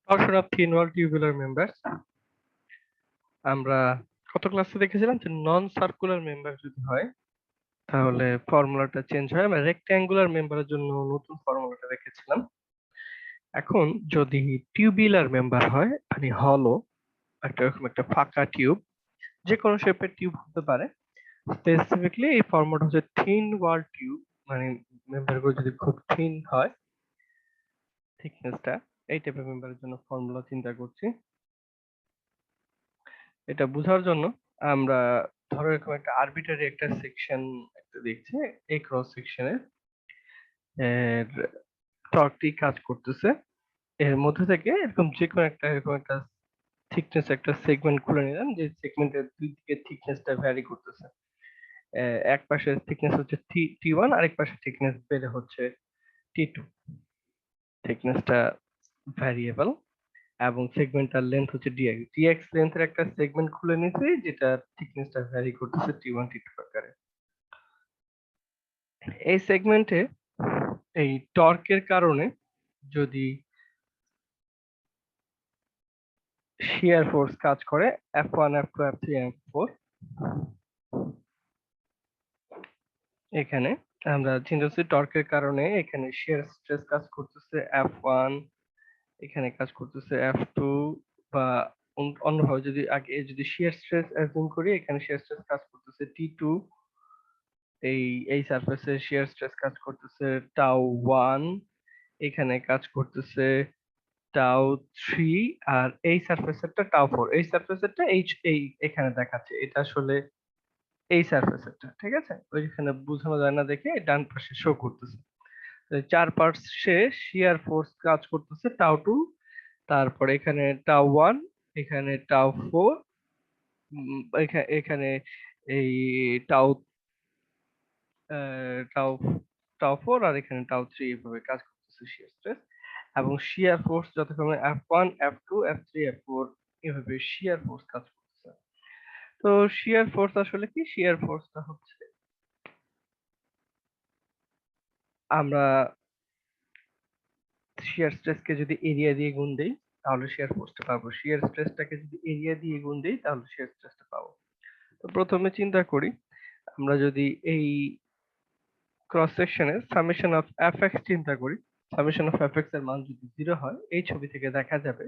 Torsion of thin wall tubular members আমরা কত ক্লাসে দেখেছিলাম যে নন সার্কুলার মেম্বার যদি হয় তাহলে ফর্মুলাটা চেঞ্জ হয়। আমরা রেক্ট্যাঙ্গুলার মেম্বারের জন্য নতুন ফর্মুলাটা দেখেছিলাম। এখন যদি টিউবুলার মেম্বার হয় মানে হলো একটা এরকম একটা ফাঁকা টিউব, যে কোনো শেপের টিউব হতে পারে। স্পেসিফিকলি এই ফর্মুলাটা হচ্ছে থিন ওয়াল টিউব, মানে মেম্বারগুলো যদি খুব থিন হয় থিকনেসটা, এই টাইপের মেম্বারের জন্য ফর্মুলা চিন্তা করছি। এটা বোঝার জন্য আমরা ধরো এরকম একটা আরবিটারি একটা সেকশন একটা দেখছি, এই ক্রস সেকশনে এর টর্কটি কাজ করতেছে। এর মধ্যে থেকে এরকম যে কোনো একটা এরকম একটা থিকনেস একটা সেগমেন্ট খুলে নিলাম, যে সেগমেন্টের দুই দিকে থিকনেসটা ভ্যারি করতেছে। এক পাশে থিকনেস হচ্ছে টি ওয়ান, আরেক পাশে থিকনেস বেড়ে হচ্ছে টি টু। থিকনেসটা ভ্যারিয়েবল এবং সেগমেন্টাল লেন্থ হচ্ছে ডিএক্স। ডিএক্স লেন্থের একটা সেগমেন্ট খুলে নিয়েছি যেটা থিকনেসটা ভ্যারি করতেছে টি ওয়ান টি টু আকারে। এই সেগমেন্টে এই টর্কের কারণে যদি শিয়ার ফোর্স কাজ করে F1 F2 F3 F4, এখানে আমরা চিন্তা করছি টর্কের কারণে এখানে শিয়ার স্ট্রেস কাজ করতেছে F1, এখানে কাজ করতেছে F2, বা অন্যভাবে যদি আগে যদি শিয়ার স্ট্রেস অ্যাজিউম করি, এখানে শিয়ার স্ট্রেস কাজ করতেছে T2, এই সারফেসে শিয়ার স্ট্রেস কাজ করতেছে টাউ 1, এখানে কাজ করতেছে টাউ 3, আর এই সারফেসেরটা টাউ 4। এই সারফেসেরটা এই এখানে দেখাচ্ছে, এটা আসলে এই সারফেসেরটা, ঠিক আছে? ওইখানে বোঝানো যায় না দেখে ডান পাশে শো করতেছে। চার পাশে শিয়ার ফোর্স কাজ করতেছে টাউ 2, তারপর এখানে টাউ 1, এখানে টাউ 4, এখানে এই টাউ টাউ টাউ 4, আর এখানে টাউ 3, এভাবে কাজ করতেছে শিয়ার স্ট্রেস। এবং শিয়ার ফোর্স যথাক্রমে F1 F2 F3 F4, এভাবে শিয়ার ফোর্স কাজ করতেছে। তো শিয়ার ফোর্স আসলে কি? শিয়ার ফোর্সটা হচ্ছে আমরা শিয়ার স্ট্রেসকে যদি এরিয়া দিয়ে গুণ দেই তাহলে শিয়ার ফোর্সটা পাবো, শিয়ার স্ট্রেসটাকে যদি এরিয়া দিয়ে গুণ দেই তাহলে শিয়ার স্ট্রেসটা পাবো। তো প্রথমে চিন্তা করি, আমরা যদি এই ক্রস সেকশনের সামেশন অফ এফএক্স চিন্তা করি, সামেশন অফ এফএক্স এর মান যদি 0 হয়, এই ছবি থেকে দেখা যাবে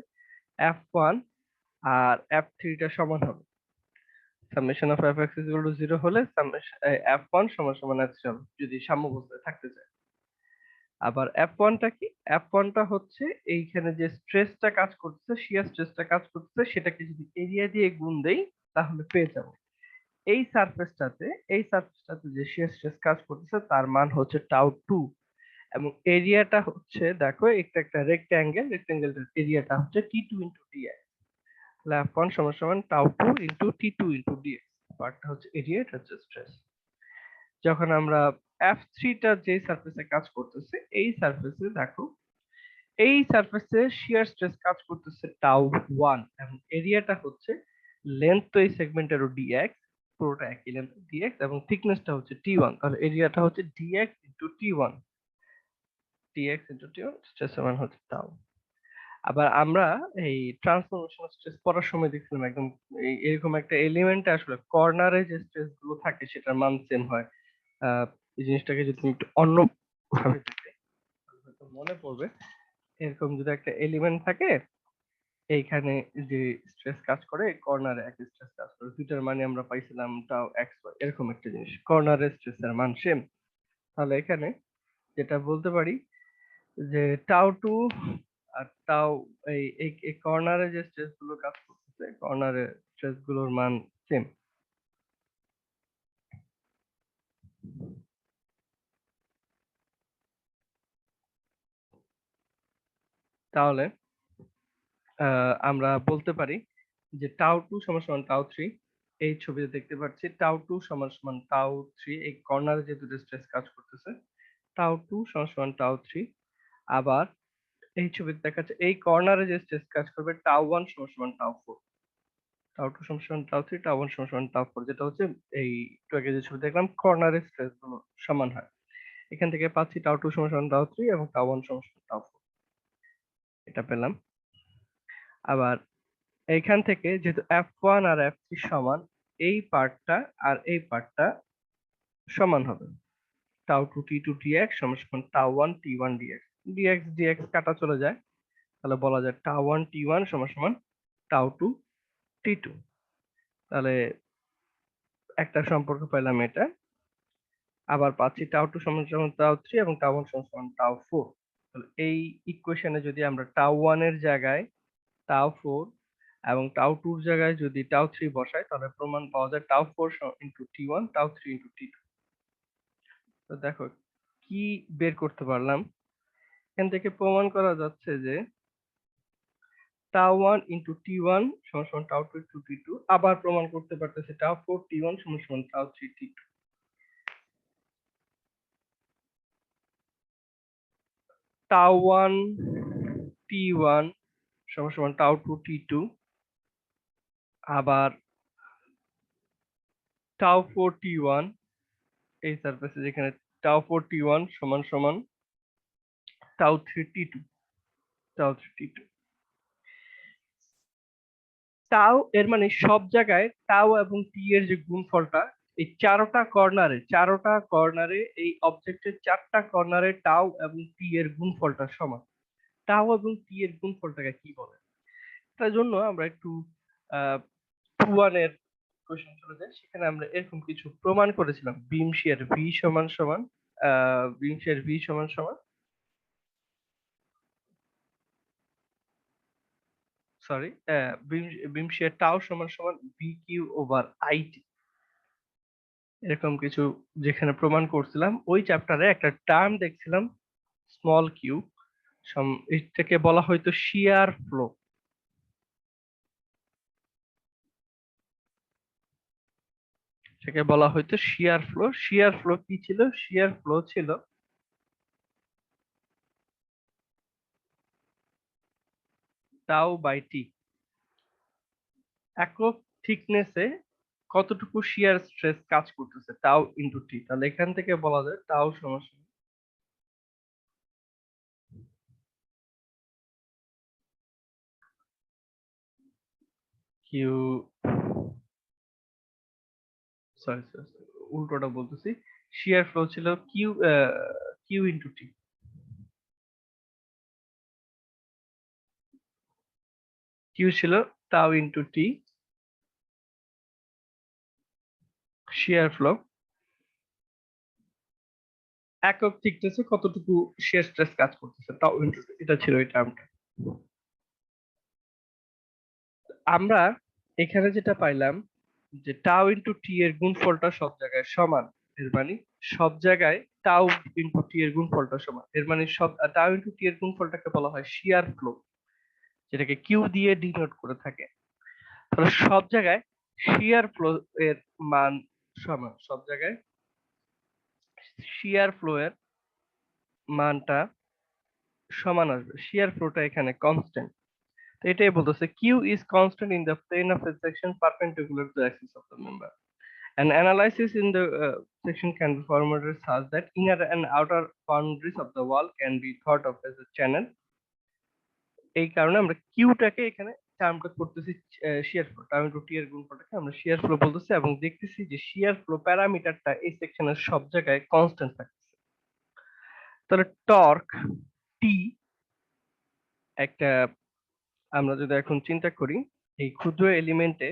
F1 আর F3 টা সমান হবে। Summation of FX is equal two 0 হলে সামেশন F1 সমান সমান F3 হবে, যদি সাম্যাবস্থায় থাকতে চায়। আবার F1 টা কি? F1 টা হচ্ছে এইখানে যে স্ট্রেসটা কাজ করতেছে, শিয়ার স্ট্রেসটা কাজ করতেছে, সেটাকে যদি এরিয়া দিয়ে গুণ দেই তাহলে পেয়ে যাবো এই সারফেসটাতে, এই সারফেসটাতে যে শিয়ার স্ট্রেস কাজ করতেছে তার মান হচ্ছে টাউ 2, এবং এরিয়াটা হচ্ছে দেখো একটা একটা রেক্ট্যাঙ্গেল, রেক্ট্যাঙ্গেলটার এরিয়াটা হচ্ছে T2 ইনটু dx। তাহলে F1 সমান সমান tau 2 into T2 into dx, পার্টটা হচ্ছে এরিয়া, এটা হচ্ছে স্ট্রেস। যখন আমরা F3 টা যে সারফেসে কাজ করতেছে, এই সারফেসে দেখো এই সারফেসে শিয়ার স্ট্রেস কাজ করতেছে টাউ 1, এবং এরিয়াটা হচ্ছে লেন্থ তো এই সেগমেন্টেরও dx, পুরোটা একই লেন্থ dx, এবং থিকনেসটা হচ্ছে T1, তাহলে এরিয়াটা হচ্ছে dx into T1, dx into T1, স্ট্রেসের মান হচ্ছে টাউ। আবার আমরা এই ট্রান্সফরমেশন স্ট্রেস পড়ার সময় দেখছিলাম একদম এরকম একটা এলিমেন্টে আসলে কর্নারে যে স্ট্রেস গুলো থাকে সেটার মান সেম হয়। এই জিনিসটাকে যদি তুমি একটু অন্য ভাবে দেখে তাহলে হয়তো মনে পড়বে। এরকম যদি একটা এলিমেন্ট থাকে, এইখানে যে স্ট্রেস কাজ করে কর্নারে এক স্ট্রেস কাজ করে, দুইটার মানে আমরা পাইছিলাম টাও এক্স ওয়াই, এরকম একটা জিনিস, কর্নারের স্ট্রেসের মান সেম। তাহলে এখানে যেটা বলতে পারি যে টাও 2 আর টাও এই কর্নারে যে স্ট্রেস গুলো কাজ করতেছে, কর্নারে স্ট্রেস গুলোর মান সেম। তাহলে আমরা বলতে পারি যে টাউ 2 সমান সমান টাউ 3, এই ছবিতে দেখতে পাচ্ছি টাউ 2 সমান সমান টাউ 3, এই কর্নারে যে দুটো স্ট্রেস কাজ করতেছে টাউ 2 সমান সমান টাউ 3। আবার এই ছবিতে দেখাচ্ছে এই কর্নারে যে স্ট্রেস কাজ করবে টাউ 1 সমান সমান টাউ 4, টাউ 2 সমান সমান টাউ 3, টাউ 1 সমান সমান টাউ 4, যেটা হচ্ছে এই একটু আগে যে ছবি দেখলাম কর্নারের স্ট্রেস গুলো সমান হয়। এখান থেকে পাচ্ছি টাউ 2 সমান সমান টাউ 3 এবং টাউ 1 সমান সমান টাউ 4, এটা পেলাম। আবার এইখান থেকে যেহেতু F1 আর F3 সমান, এই পার্টটা আর এই পার্টটা সমান হবে। টাউ টু টি টু ডিএক্স সমান সমান টাউ ওয়ান টি ওয়ান ডিএক্স। ডিএক্স ডিএক্স কাটা চলে যায়, তাহলে বলা যায় টাউ ওয়ান টি ওয়ান সমান সমান টাউ টু টি টু। তাহলে একটা সম্পর্ক পেলাম এটা। আবার পাচ্ছি টাউ টু সমান সমান টাউ থ্রি এবং টাউ ওয়ান সমান সমান টাউ ফোর। তাহলে এই ইকুয়েশনে যদি আমরা টাউ ওয়ান এর জায়গায় টাউ ফোর এবং টাউ টুর জায়গায় যদি টাউ থ্রি বসাই, তাহলে প্রমাণ পাওয়া যায় tau four into T one, tau three into T two. তো দেখো কি বের করতে পারলাম, এখান থেকে প্রমাণ করা যাচ্ছে যে tau one into T one সমান সমান tau two into T two. আবার প্রমাণ করতে পারতেছে টাউ ফোর টি ওয়ান সমান সমান tau three T two. Tau one টি ওয়ান সমান সমান টাউ টু টি টু। আবার টাউ ফোর টি ওয়ান, এই সারফেসে যেখানে টাউ ফোর টি ওয়ান সমান সমান tau three T two, tau three T two. Tau এর মানে সব জায়গায় টাউ এবং টি এর যে গুণফলটা, এই চারোটা কর্নারে এই অবজেক্টের চারটা কর্নারে টাউ এবং টি এর গুণফলটা সমান। টাউ এবং টি এর গুণফলটাকে কি বলে? তার জন্য আমরা একটু টু ওয়ান এর কোশ্চেন চলে যাই। সেখানে আমরা এরকম কিছু প্রমাণ করেছিলাম। বিম শিয়ার ভি সমান সমান বিম শিয়ার ভি সমান সমান সরি বিম বিম শিয়ার টাউ সমান সমান বি কিউ ওভার আইটি। এরকম কিছু যেখানে প্রমাণ করছিলাম, ওই চ্যাপ্টারে একটা টার্ম দেখছিলাম স্মল কিউ, এটাকে বলা হয়তো শিয়ার ফ্লো। সেটাকে বলা হয়তো শিয়ার ফ্লো। শিয়ার ফ্লো কি ছিল? শিয়ার ফ্লো ছিল টাউ বাই টি, একক থিকনেসে কতটুকু শিয়ার স্ট্রেস কাজ করতেছে, টাউ ইনটু টি। তাহলে এখান থেকে বলা যায় টাউ সমান সমান কিউ, সরি সরি উল্টোটা বলতেছি, শিয়ার ফ্লো ছিল q q into t. Q ছিল tau into t shear flow, একক থিকনেসে কতটুকু শিয়ার স্ট্রেস কাজ করতেছে টাউ ইনটু টি, এটা ছিল এই টার্মটা। আমরা এখানে যেটা পাইলাম যে টাউ ইনটু টি এর গুণফলটা সব জায়গায় সমান। এর মানে সব জায়গায় টাউ ইনটু টি এর গুণফলটা সমান। এর মানে সব টাউ ইনটু টি এর গুণফলটাকে বলা হয় শিয়ার ফ্লো, যেটাকে কিউ দিয়ে ডিনোট করে থাকে। তাহলে সব জায়গায় শিয়ার ফ্লো এর মান সমান, সব জায়গায় শিয়ার ফ্লো এর মানটা সমান আসবে। শিয়ার ফ্লোটা এখানে কনস্ট্যান্ট। তো এটাই বলতেছে q is constant in the plane of a section perpendicular to axis of the member. An analysis in the section can be formatted such that inner and outer boundaries of the wall can be thought of as a channel. এই কারণে আমরা কিউটাকে এখানে টার্মটা করতেছি শিয়ার flow, term two টি এর গুণফলটাকে আমরা শিয়ার flow বলতেছি এবং দেখতেছি যে শিয়ার ফ্লো প্যারামিটারটা এই সেকশনের সব জায়গায় কনস্ট্যান্ট থাকতেছে। তাহলে টর্ক টি একটা, আমরা যদি এখন চিন্তা করি এই ক্ষুদ্র এলিমেন্টে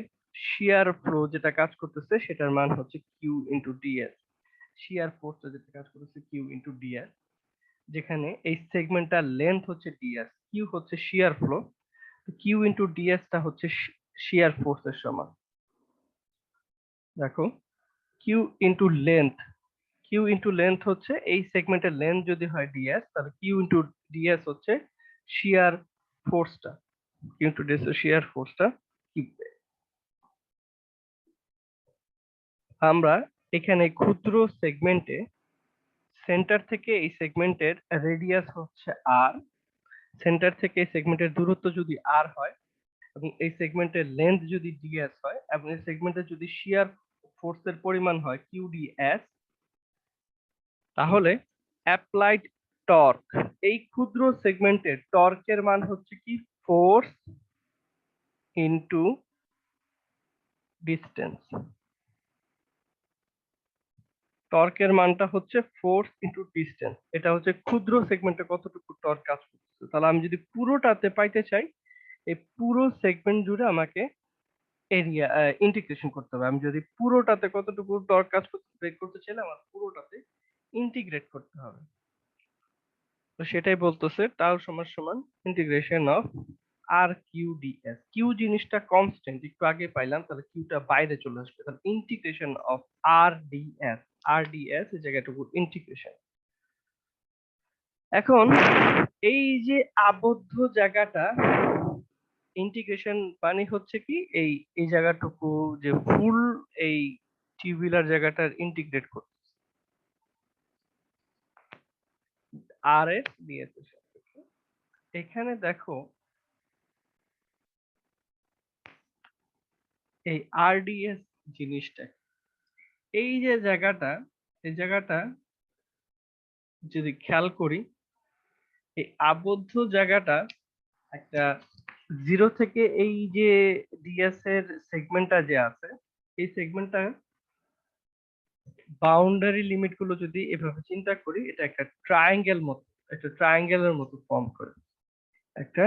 শিয়ার ফ্লো যেটা কাজ করতেছে সেটার মান হচ্ছে কিউ ইন্টু ডিএস। শিয়ার ফোর্সটা যেটা কাজ করতেছে কিউ ইন্টু ডিএস, যেখানে এই সেগমেন্টটার লেন্থ হচ্ছে ডিএস, কিউ হচ্ছে shear flow, q into ds টা হচ্ছে শিয়ার ফোর্সের সমান। দেখো q into length, q into length হচ্ছে এই সেগমেন্টের লেন্থ যদি হয় ডিএস, তাহলে কিউ ইন্টু ডিএস হচ্ছে শিয়ার ফোর্সটা, কিউ ইন্টু ডিএস শিয়ার ফোর্সটা। আমরা এখানে ক্ষুদ্র সেগমেন্টে সেন্টার থেকে এই সেগমেন্টের রেডিয়াস হচ্ছে আর, সেন্টার থেকে এই সেগমেন্টের দূরত্ব যদি আর হয় এবং এই সেগমেন্টের লেন্থ যদি ডিএস হয় এবং এই সেগমেন্টের যদি শিয়ার ফোর্সের পরিমাণ হয় কিউডিএস, তাহলে অ্যাপ্লাইড টর্ক, এই ক্ষুদ্র সেগমেন্টের টর্কের মান হচ্ছে কি ফোর্স ইনটু ডিস্টেন্স। টর্কের মানটা হচ্ছে ফোর্স ইনটু ডিস্টেন্স। এটা হচ্ছে ক্ষুদ্র সেগমেন্টে কতটুকু টর্ক কাজ করতেছে। তাহলে আমি যদি পুরোটাতে পাইতে চাই, এই পুরো সেগমেন্ট জুড়ে আমাকে এরিয়া ইন্টিগ্রেশন করতে হবে। আমি যদি পুরোটাতে কতটুকু টর্ক কাজ করতে বের করতে চাইলে আমার পুরোটাতে ইন্টিগ্রেট করতে হবে। তো সেটাই বলতেছে টাউ সমান সমান integration of r q ds. Q জিনিসটা কনস্ট্যান্ট, একটু আগে পাইলাম, তাহলে কিউটা বাইরে চলে আসবে। তাহলে integration of r ds, r ds এই জায়গাটুকু ইন্টিগ্রেশন। এখন এই যে আবদ্ধ জায়গাটা, ইন্টিগ্রেশন মানে হচ্ছে কি এই এই জায়গাটুকু যে ফুল এই টিউবুলার জায়গাটার ইন্টিগ্রেট করতে আর এর ডিএস এর সাপেক্ষে। এখানে দেখো এই আরডিএস জিনিসটা, এই যে জায়গাটা, এই জায়গাটা যদি খেয়াল করি, এই আবদ্ধ জায়গাটা একটা জিরো থেকে এই যে ডিএস এর সেগমেন্টটা যে আছে, এই সেগমেন্টটা বাউন্ডারি লিমিট গুলো যদি এভাবে চিন্তা করি, এটা একটা ট্রায়াঙ্গেল মতো, একটা ট্রায়াঙ্গেলের মতো ফর্ম করে, একটা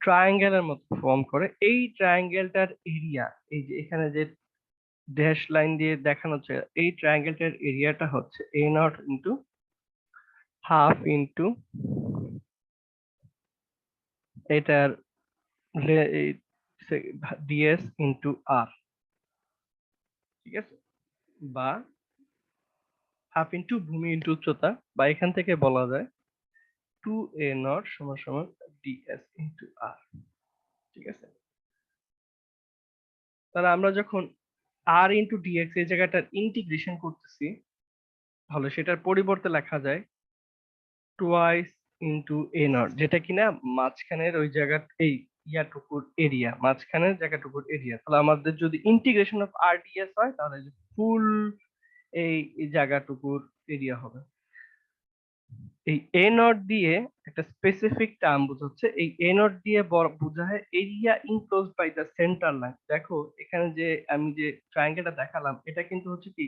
ট্রায়াঙ্গেলের মতো ফর্ম করে। এই ট্রায়াঙ্গেলটার এরিয়া, এই যে এখানে যে ড্যাশ লাইন দিয়ে দেখানো হচ্ছে, এই ট্রায়াঙ্গেলটার এরিয়াটা হচ্ছে এ নট ইন্টু হাফ ইন্টু এটার ডিএস ইন্টু আর, ঠিক আছে? বা হাফ ইন্টু ভূমি ইন্টু উচ্চতা, বা এখান থেকে বলা যায় 2a0 সমান সমান ডিএস ইন্টু আর, ঠিক আছে? তাহলে আমরা যখন আর ইন্টু ডিএক্স এই জায়গাটার ইন্টিগ্রেশন করতেছি, তাহলে সেটার পরিবর্তে লেখা যায় টুয়াইস ইন্টু এ নট, যেটা কিনা মাঝখানের ওই জায়গা, এই ইয়াটুকুর এরিয়া, মাঝখানের জায়গাটুকুর এরিয়া। তাহলে আমাদের যদি ইন্টিগ্রেশন অফ আর ডিএস হয়, তাহলে ফুল এই এই জায়গাটুকুর এরিয়া হবে। এই এ নট দিয়ে একটা স্পেসিফিক টার্ম বোঝাচ্ছে, এই এ নট দিয়ে বোঝায় area enclosed by the centre line. দেখো এখানে যে আমি যে ট্রায়াঙ্গেলটা দেখালাম, এটা কিন্তু হচ্ছে কি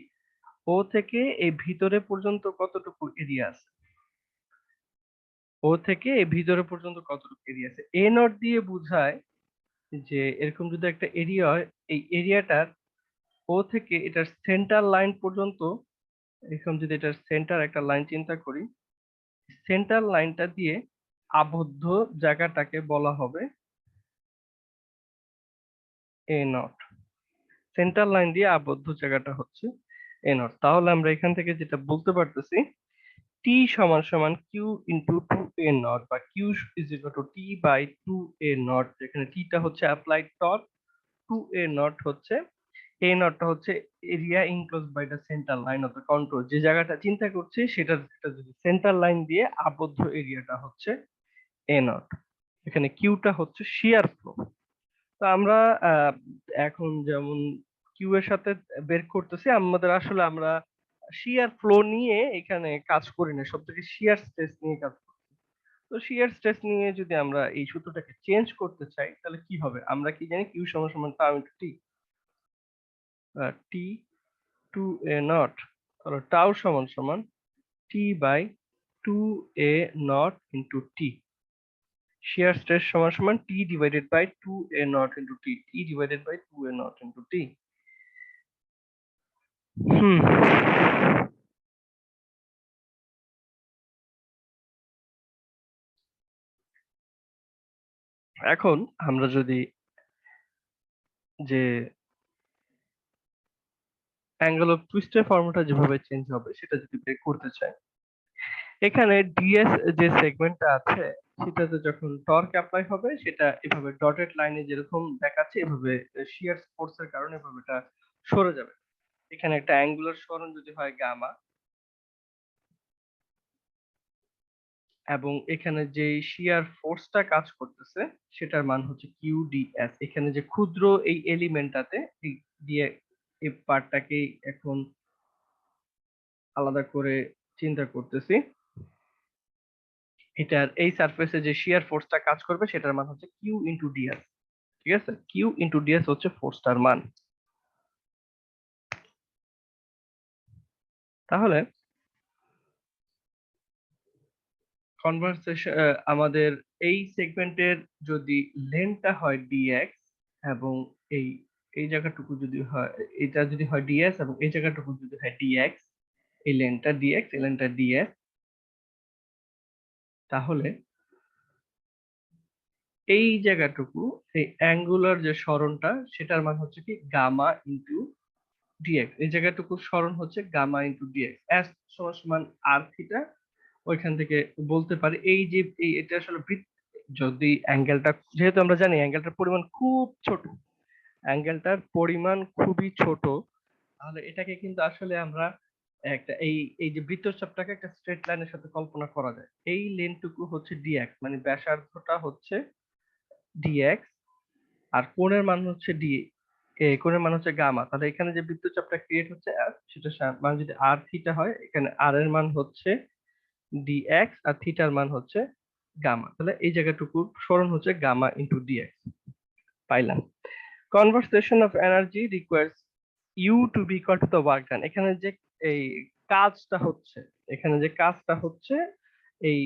ও থেকে এই ভিতরে পর্যন্ত কতটুকু এরিয়া আছে, ও থেকে এই ভিতরে পর্যন্ত কতটুকু এরিয়া আছে। এ নট দিয়ে বোঝায় যে এরকম যদি একটা এরিয়া হয়, এই এরিয়াটার ও থেকে এটার সেন্টার লাইন পর্যন্ত, এরকম যদি এটার সেন্টার একটা লাইন চিন্তা করি, সেন্টার লাইনটা দিয়ে আবদ্ধ জায়গাটাকে বলা হবে এ নট। সেন্টার লাইন দিয়ে আবদ্ধ জায়গাটা হচ্ছে এ নট। তাহলে আমরা এখান থেকে যেটা বলতে পারতেছি, টি সমান সমান Q into two A nought, বা Q is equal to T by two A nought, যেখানে টিটা হচ্ছে applied torque, two A nought হচ্ছে, এ নটটা হচ্ছে area enclose by the centre line of the control. যে জায়গাটা চিন্তা করছি সেটা যদি সেন্টার লাইন দিয়ে আবদ্ধ এরিয়াটা হচ্ছে এ নট। এখানে কিউটা হচ্ছে শিয়ার ফ্লো। তো আমরা আহ, এখন যেমন কিউ এর সাথে বের করতেছি, আমাদের আসলে আমরা শিয়ার ফ্লো নিয়ে এখানে কাজ করি না, সব থেকে শিয়ার স্ট্রেস নিয়ে কাজ করি। তো শিয়ার স্ট্রেস নিয়ে যদি আমরা এই সূত্রটাকে চেঞ্জ করতে চাই, তাহলে কি হবে? আমরা কি জানি কিউ সমান সমান tau into T, T two A nought, তাহলে টাউ সমান সমান T by two A nought into T. Shear stress সমান সমান T divided by two A nought into T, T divided by two A nought into T. হুম, এখন আমরা যদি যে অ্যাঙ্গেল অফ টুইস্টের ফর্মুলাটা যেভাবে চেঞ্জ হবে সেটা যদি বের করতে চাই, এখানে ডিএস যে সেগমেন্টটা আছে সেটাতে যখন টর্ক অ্যাপ্লাই হবে, সেটা এভাবে ডটেড লাইনে যেরকম দেখাচ্ছে, এভাবে শিয়ার ফোর্সের কারণে এভাবে এটা সরে যাবে। এখানে একটা অ্যাঙ্গুলার সরণ যদি হয় গামা, এবং এখানে যে শিয়ার ফোর্সটা কাজ করতেছে সেটার মান হচ্ছে কিউডিএস। এখানে যে ক্ষুদ্র এই এলিমেন্টটাতে এই দিয়ে এই পার্টটাকে এখন আলাদা করে চিন্তা করতেছি, এটার এই সারফেসে যে শিয়ার ফোর্সটা কাজ করবে সেটার মান হচ্ছে কিউ ইন্টু ডিএস। ঠিক আছে, কিউ ইন্টু ডিএস হচ্ছে ফোর্সটার মান। তাহলে কনভারসেশন আমাদের এই সেগমেন্টের যদি লেন্থটা হয় ডিএক্স এবং এই এই জায়গাটুকু যদি হয়, এটা যদি হয় ডিএস এবং এই জায়গাটুকু যদি হয় ডিএক্স, এই লেন্থটা ডিএক্স এই লেন্থটা ডিএস, তাহলে এই জায়গাটুকু এই অ্যাঙ্গুলার যে সরণটা সেটার মান হচ্ছে কি গামা ইন্টু ডিএক্স। এই জায়গাটুকু সরণ হচ্ছে গামা ইন্টু ডিএক্স। এস সমান সমান আর থিটা। ওইখান থেকে বলতে পারি এই যে এটা আসলে যদি অ্যাঙ্গেলটা, যেহেতু আমরা জানি অ্যাঙ্গেলটার পরিমাণ খুব ছোট, অ্যাঙ্গেলটার পরিমাণ খুবই ছোট, তাহলে এটাকে কিন্তু আসলে আমরা একটা এই এই যে বৃত্তচাপটাকে একটা স্ট্রেট লাইনের সাথে কল্পনা করা যায়। এই লেনটুকু হচ্ছে ডিএক্স, মানে ব্যাসার্ধটা হচ্ছে ডিএক্স, আর কোণের মান হচ্ছে কোণের মান হচ্ছে গামা। তাহলে এখানে যে বৃত্তচাপটা ক্রিয়েট হচ্ছে এফ, সেটা মান যদি আর থিটা হয়, এখানে আর এর মান হচ্ছে ডিএক্স আর থিটার মান হচ্ছে গামা। তাহলে এই জায়গাটুকু সরণ হচ্ছে গামা ইন্টু ডিএক্স। পাইলাম। Conversation of energy requires U to be equal to the work done. এখানে যে এই কাজটা হচ্ছে, এখানে যে কাজটা হচ্ছে এই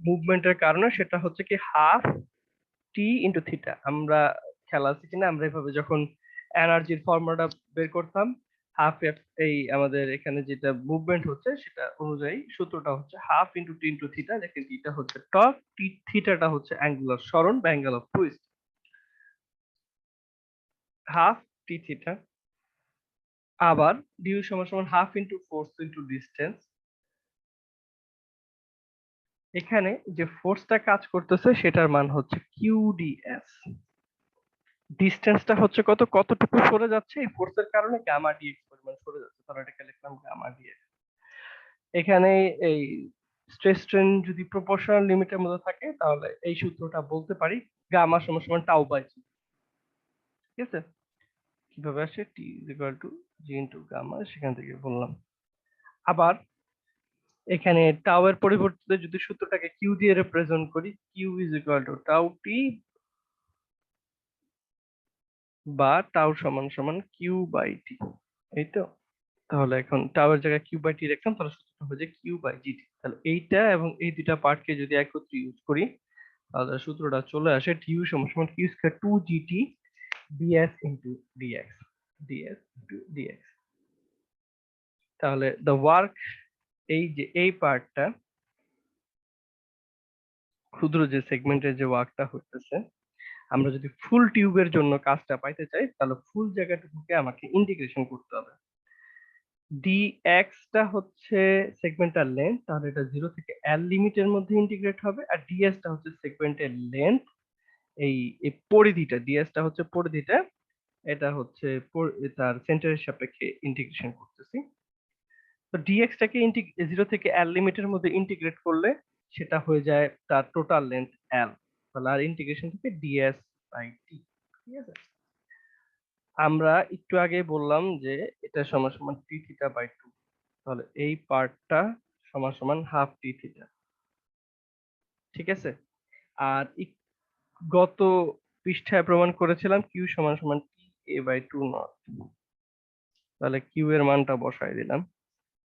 মুভমেন্টের কারণে, সেটা হচ্ছে কি হাফ টি ইন্টু থিটা। আমরা খেলা আছে কিনা, আমরা এভাবে যখন এনার্জির ফর্মুলাটা বের করতাম, হাফ এফ এই আমাদের এখানে যেটা মুভমেন্ট হচ্ছে সেটা অনুযায়ী সূত্রটা হচ্ছে half into T into theta, যেখানে টিটা হচ্ছে টর্ক, থিটাটা হচ্ছে অ্যাঙ্গুলার সরণ বা angle of twist. Half T theta, আবার ডিউ সমান সমান half into force into distance. এখানে যে ফোর্সটা কাজ করতেছে সেটার মান হচ্ছে কিউডিএস। ডিস্টেন্সটা হচ্ছে কতটুকু সরে যাচ্ছে এই ফোর্সের কারণে, গামা ডিএক্স পরিমাণ সরে যাচ্ছে, তাহলে এটাকে লিখলাম গামা ডিএক্স। এখানে এই স্ট্রেস স্ট্রেন যদি প্রপোর্শনাল লিমিটের মধ্যে থাকে তাহলে এই সূত্রটা বলতে পারি, গামা সমান সমান টাউ বাই জি। ঠিক আছে, কিভাবে আসে, T is equal to G into gamma, সেখান থেকে বললাম। আবার এখানে টাউ এর পরিবর্তে যদি সূত্রটাকে কিউ দিয়ে রিপ্রেজেন্ট করি, Q is equal to tau T বা টাউ সমান সমান কিউ বাই টি। এই তো, তাহলে এখন টাউ এর জায়গায় কিউ বাই টি রাখলাম, তাহলে সূত্রটা হয়ে যায় কিউ বাই জিটি। তাহলে এইটা এবং এই দুইটা পার্টকে যদি একত্রে ইউজ করি, তাহলে সূত্রটা চলে আসে টিউ সমান সমান q square 2 GT ds into dx, ds into dx. তাহলে দ্য ওয়ার্ক, এই যে এই পার্টটা, ক্ষুদ্র যে সেগমেন্টের যে ওয়ার্কটা হতেছে, আমরা যদি ফুল টিউবের জন্য কাজটা পাইতে চাই তাহলে ফুল জায়গাটুকুকে আমাকে ইন্টিগ্রেশন করতে হবে। ডিএক্স টা হচ্ছে সেগমেন্টাল লেন্থ, তাহলে এটা 0 থেকে এল লিমিটের মধ্যে ইন্টিগ্রেট হবে, আর ডিএস টা হচ্ছে সেগমেন্টের লেন্থ, এই এই পরিধিটা, ডিএস টা হচ্ছে পরিধিটা, এটা হচ্ছে তার সেন্টারের সাপেক্ষে ইন্টিগ্রেশন করতেছি। তো ডিএক্স টাকে 0 থেকে এল লিমিটের মধ্যে ইন্টিগ্রেট করলে সেটা হয়ে যায় তার টোটাল লেন্থ এল, তাহলে আর ইন্টিগ্রেশন থেকে ডিএস বাই টি। ঠিক আছে, আমরা একটু আগে বললাম যে এটা সমান সমান টি থিটা বাই 2, তাহলে এই পার্টটা সমান সমান হাফ টি থিটা। ঠিক আছে, আর গত পৃষ্ঠায় প্রমাণ করেছিলাম কিউ সমান সমান টি এ বাই 2 নট, তাহলে কিউ এর মানটা বসাই দিলাম।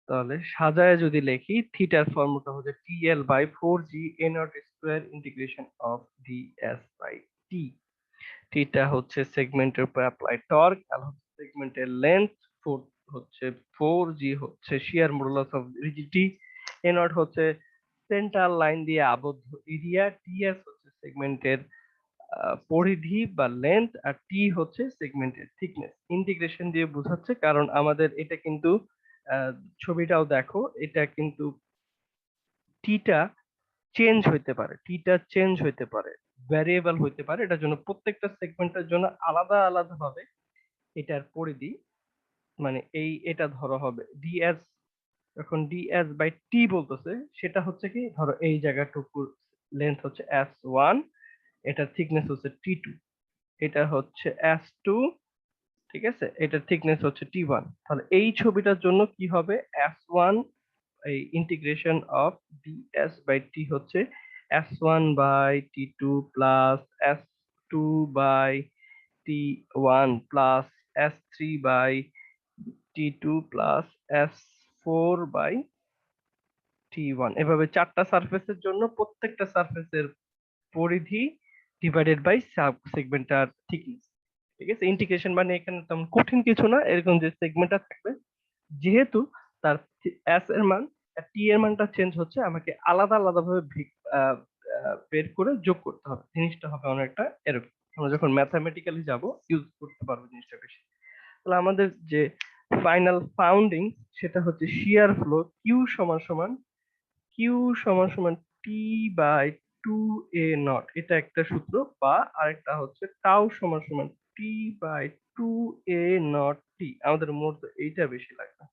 তাহলে সাজায় যদি লিখি, থিটার ফর্মুলা হচ্ছে TL by 4 G A naught square integration of ds by T. Theta হচ্ছে সেগমেন্টের উপর অ্যাপ্লাইড টর্ক, এল হচ্ছে সেগমেন্টের লেন্থ, 4 হচ্ছে 4 জি হচ্ছে shear modulus of rigidity, A nought হচ্ছে সেন্টার লাইন দিয়ে আবদ্ধ এরিয়া, টিএস হচ্ছে সেগমেন্টের পরিধি বা লেন্থ, আর টি হচ্ছে সেগমেন্টের থিকনেস। ইন্টিগ্রেশন দিয়ে বোঝাচ্ছে কারণ আমাদের এটা কিন্তু ছবিটাও দেখো, এটা কিন্তু টিটা চেঞ্জ হইতে পারে, টিটা চেঞ্জ হইতে পারে, ভ্যারিয়েবল হইতে পারে, এটার জন্য প্রত্যেকটা সেগমেন্টের জন্য আলাদা আলাদা ভাবে এটার পরিধি, মানে এটা ধরো হবে ডিএস, যখন ডিএস বাই টি বলতেছে সেটা হচ্ছে কি, ধরো এই জায়গাটুকুর লেন্থ হচ্ছে S1, এটার থিকনেস হচ্ছে T2, এটা হচ্ছে S2, ঠিক আছে, এটার থিকনেস হচ্ছে T1। তাহলে এই ছবিটার জন্য কি হবে, S1 এই integration of ds by T হচ্ছে S1 by T2 plus T1 plus S3 by T2 plus S4 by T1, এভাবে চারটা সারফেসের জন্য প্রত্যেকটা সারফেসের পরিধি ডিভাইডেড বাই সাব সেগমেন্টার থিকনেস। ঠিক আছে, ইন্টিগ্রেশন মানে এখানে তেমন কঠিন কিছু না, এরকম যে সেগমেন্টটা থাকবে যেহেতু তার এস এর মান টি এর মানটা চেঞ্জ হচ্ছে, আমাকে আলাদা আলাদা ভাবে বের করে যোগ করতে হবে। জিনিসটা হবে অনেকটা এরকম, আমরা যখন ম্যাথামেটিক্যালি যাব ইউজ করতে পারবো জিনিসটা বেশি। তাহলে আমাদের যে ফাইনাল ফাউন্ডিং সেটা হচ্ছে শিয়ার ফ্লো কিউ সমান সমান টি বাই 2a0, এটা একটা সূত্র, বা আরেকটা হচ্ছে টাউ সমান সমান টি বাই 2a0 টি। আমাদের মোট এইটা বেশি লাগবে।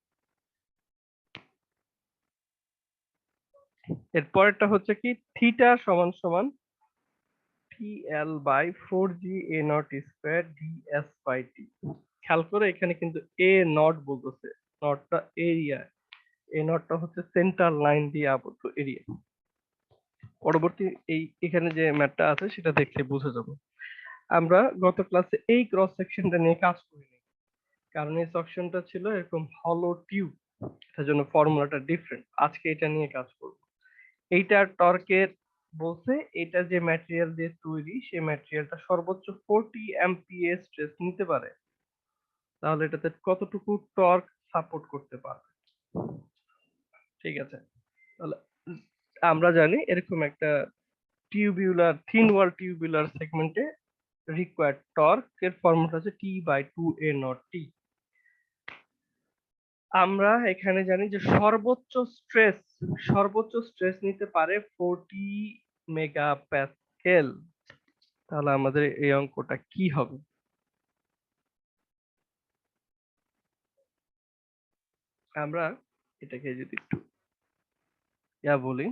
এর পরেরটা হচ্ছে কি থিটা সমান সমান TL by 4GA0 square DS by T. খেয়াল করে এখানে কিন্তু এ নট বলতেছে, নটটা এরিয়া, এ নটটা হচ্ছে সেন্টার লাইন দিয়ে আবদ্ধ এরিয়া। পরবর্তী এখানে যে ম্যাথটা আছে সেটা দেখলে বুঝে যাবো। আমরা গত ক্লাসে এই ক্রস সেকশনটা নিয়ে কাজ করিনি, কারণ এই সেকশনটা ছিল এরকম হলো টিউব, এটার জন্য ফর্মুলাটা ডিফারেন্ট। আজকে এটা নিয়ে কাজ করব। এইটা টর্কের বলছে, এটা যে ম্যাটেরিয়াল দিয়ে তৈরি সেই ম্যাটেরিয়ালটা সর্বোচ্চ 40 MPa স্ট্রেস নিতে পারে, তাহলে এটাতে কতটুকু টর্ক সাপোর্ট করতে পারবে। ঠিক আছে, তাহলে আমরা জানি এরকম একটা টিউবুলার থিন ওয়াল টিউবুলার সেগমেন্টে রিকোয়ার্ড টর্ক এর ফর্মুলা হচ্ছে T/2a0t। আমরা এখানে জানি যে সর্বোচ্চ স্ট্রেস নিতে পারে 40 মেগাপ্যাসকেল। তাহলে আমাদের এই অঙ্কটা কি হবে? আমরা এটাকে যদি একটু বলি,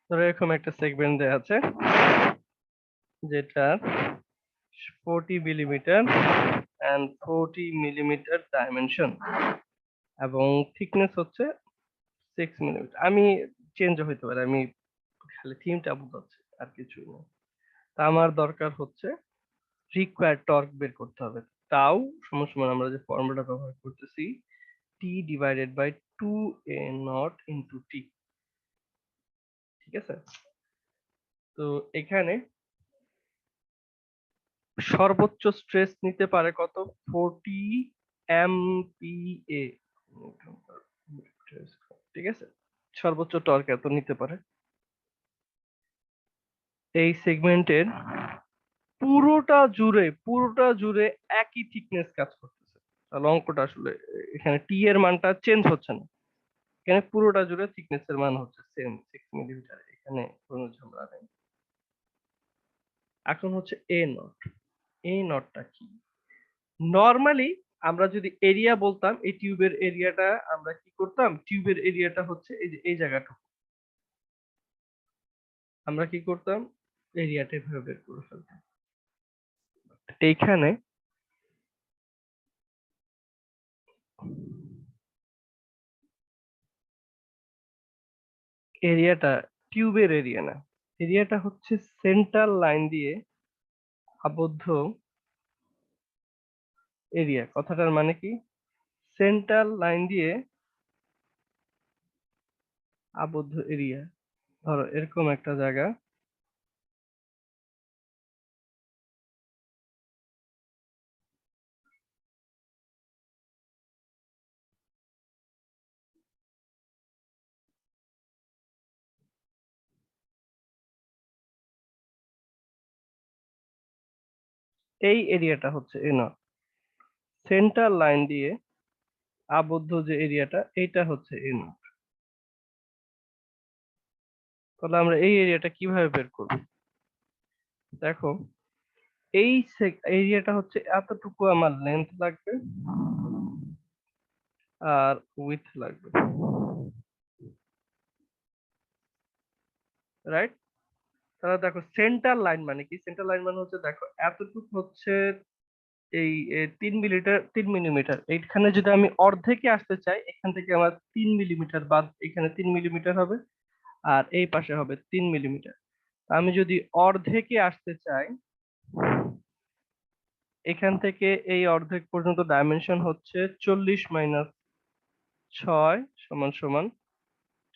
ধরো এরকম একটা সেগমেন্ট দেওয়া আছে যেটা 40 মিলিমিটার and 40 মিলিমিটার ডাইমেনশন এবং থিকনেস হচ্ছে 6 মিলিমিটার। আমি চেঞ্জ হইতে পারে, আমি খালি থিমটা বুঝাচ্ছি আর কিছুই না। তা আমার দরকার হচ্ছে রিকোয়ার্ড টর্ক বের করতে হবে। টাউ সমান সমান আমরা যে ফর্মুলাটা ব্যবহার করতেছি টি divided by 2a0 into T. ঠিক আছে, তো এখানে সর্বোচ্চ স্ট্রেস নিতে পারে কত? 40 MPa। ঠিক আছে, সর্বোচ্চ টর্ক এত নিতে পারে। এই সেগমেন্টের পুরোটা জুড়ে একই থিকনেস কাজ করতেছে, তাহলে অঙ্কটা আসলে এখানে টি এর মানটা চেঞ্জ হচ্ছে না, এখানে পুরোটা জুড়ে থিকনেস এর মান হচ্ছে সেম 6 মিলিমিটার, এখানে কোনো ঝামেলা নেই। এখন হচ্ছে এ নটটা কি? নরমালি আমরা যদি এরিয়া বলতাম, এই টিউবের এরিয়াটা আমরা কি করতাম, টিউবের এরিয়াটা হচ্ছে এই যে এই জায়গাটুকু, আমরা কি করতাম এরিয়াটা এভাবে বের করে ফেলতাম। এইখানে এরিয়াটা টিউবের এরিয়া না, এরিয়াটা হচ্ছে সেন্ট্রাল লাইন দিয়ে আবদ্ধ এরিয়া। কথাটার মানে কি, সেন্ট্রাল লাইন দিয়ে আবদ্ধ এরিয়া। ধরো এরকম একটা জায়গা, এই এরিয়াটা হচ্ছে এ নট, সেন্ট্রাল লাইন দিয়ে আবদ্ধ যে এরিয়াটা এইটা হচ্ছে এ নট। তাহলে আমরা এই এরিয়াটা কিভাবে বের করব? দেখো এই এরিয়াটা হচ্ছে এতটুকু আমার লেন্থ লাগবে আর উইথ লাগবে, রাইট? তাহলে দেখো সেন্টার লাইন মানে কি, সেন্টার লাইন মানে হচ্ছে দেখো এতটুকু হচ্ছে এই 3 মিলিমিটার এইখানে যদি আমি অর্ধেকে আসতে চাই, এখান থেকে আমার 3 মিলিমিটার বাদ, এখানে 3 মিলিমিটার হবে আর এই পাশে হবে 3 মিলিমিটার। আমি যদি অর্ধেকে আসতে চাই, এখান থেকে এই অর্ধেক পর্যন্ত ডাইমেনশন হচ্ছে 40 - 6 =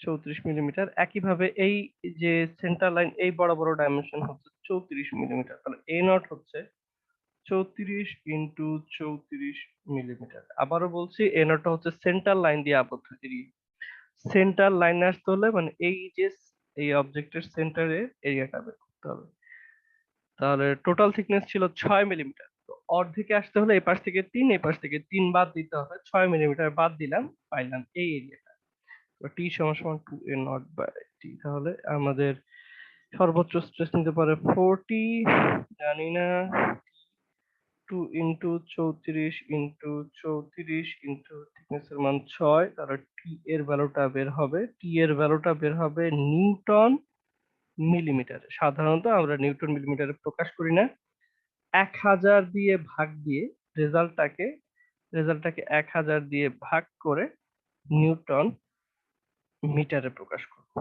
34 একইভাবে এই যে সেন্টার লাইন, এই বরাবর ডাইমেনশন হচ্ছে 34 মিলিমিটার। তাহলে এ নট হচ্ছে 34 × 34 মিলিমিটার। আবারও বলছি, এ নটটা হচ্ছে সেন্টার লাইন দিয়ে আবদ্ধ এরিয়া। সেন্টার লাইনে আসতে হলে মানে এই যে এই অবজেক্টের সেন্টারে এরিয়াটা বের করতে হবে। তাহলে টোটাল থিকনেস ছিল 6 মিলিমিটার। তো অর্ধেকে আসতে হলে এই পাশ থেকে 3, এই পাশ থেকে 3 বাদ দিতে হবে, 6 মিলিমিটার বাদ দিলাম, পাইলাম এই এরিয়াটা। তো টি সমান সমান 2a0/t। তাহলে আমাদের সর্বোচ্চ স্ট্রেস নিতে পারে 40, জানি না, 2 × 34 × 34 থিকনেসের মান 6। তাহলে টি এর ভ্যালুটা বের হবে, নিউটন মিলিমিটারে। সাধারণত আমরা নিউটন মিলিমিটারে প্রকাশ করি না, 1000 দিয়ে ভাগ দিয়ে রেজাল্টটাকে 1000 দিয়ে ভাগ করে নিউটন মিটারে প্রকাশ করব।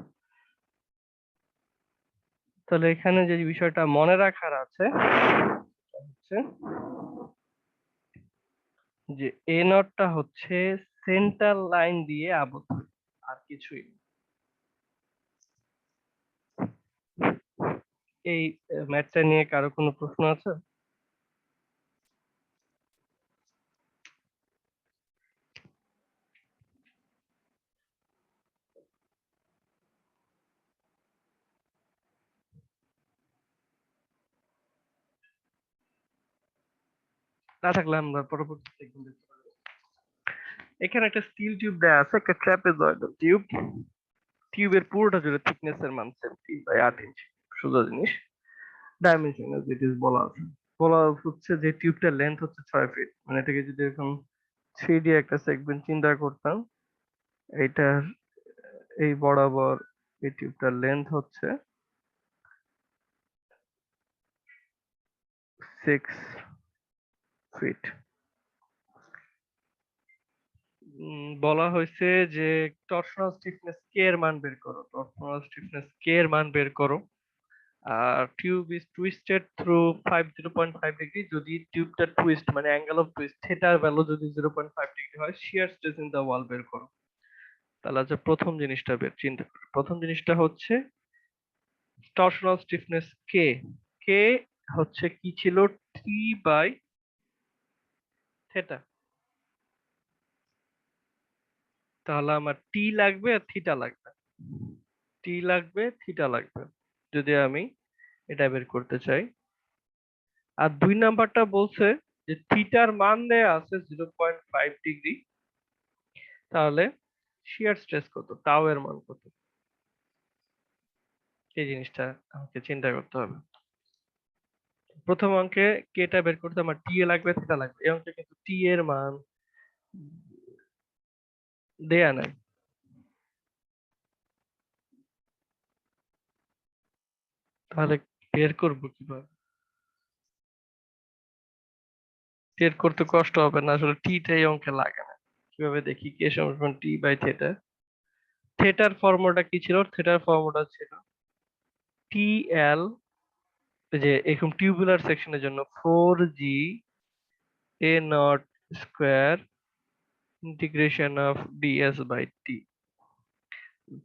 তাহলে এখানে যে বিষয়টা মনে রাখার আছে হচ্ছে যে এ নটটা হচ্ছে সেন্টার লাইন দিয়ে আবদ্ধ, আর কিছুই না। এই ম্যাথটা নিয়ে কারো কোনো প্রশ্ন আছে? না থাকলে আমরা পরবর্তী সেকশন দেখতে পারবো। এখানে একটা স্টিল টিউব দেওয়া আছে, একটা ট্র্যাপেজয়েডাল টিউব। টিউবের পুরোটা জুড়ে থিকনেসের মান 3/8 ইঞ্চি। সোজা জিনিস। ডাইমেনশন এজ ইট ইজ বলা হচ্ছে যে টিউবটার লেন্থ হচ্ছে 6 ফিট। মানে এটাকে যদি এরকম 3D একটা সেগমেন্ট চিন্তা করতাম, এইটার এই বরাবর এই টিউবটার লেন্থ হচ্ছে 6 ফিট। বলা হয়েছে যে টরশনাল স্টিফনেস কে এর মান বের করো, আর tube is twisted through 0.5 degree. যদি টিউবটা টুইস্ট মানে অ্যাঙ্গেল অফ টুইস্ট থিটার ভ্যালু যদি 0.5 ডিগ্রি হয়, শিয়ার স্ট্রেস ইন দা ওয়াল বের করো। তাহলে হচ্ছে প্রথম জিনিসটা চিন্তা করো। প্রথম জিনিসটা হচ্ছে টরশনাল স্টিফনেস কে। কে হচ্ছে কি ছিল? টি বাই থেটা। তাহলে আমার টি লাগবে আর থিটা লাগবে, থিটা লাগবে যদি আমি এটা বের করতে চাই। আর 2 নাম্বারটা বলছে যে থিটার মান দেয়া আছে 0.5 ডিগ্রি, তাহলে শিয়ার স্ট্রেস কত, টাও এর মান কত, এই জিনিসটা আমাকে চিন্তা করতে হবে। প্রথম অঙ্কে কেটা বের করতে আমার টি এ লাগবে, থিটা লাগবে। এই অঙ্কে কিন্তু টি এর মান দেয়া নাই। তাহলে বের করব কিভাবে? বের করতে কষ্ট হবে না, আসলে টিটাই অঙ্কে লাগে না। কিভাবে দেখি, কে সমান টি বাই থেটা। থেটার ফর্মুলাটা কি ছিল? থেটার ফর্মুলা ছিল টি এল, যে এরকম টিউবুলার সেকশনের জন্য 4g a not square integration of ds by T.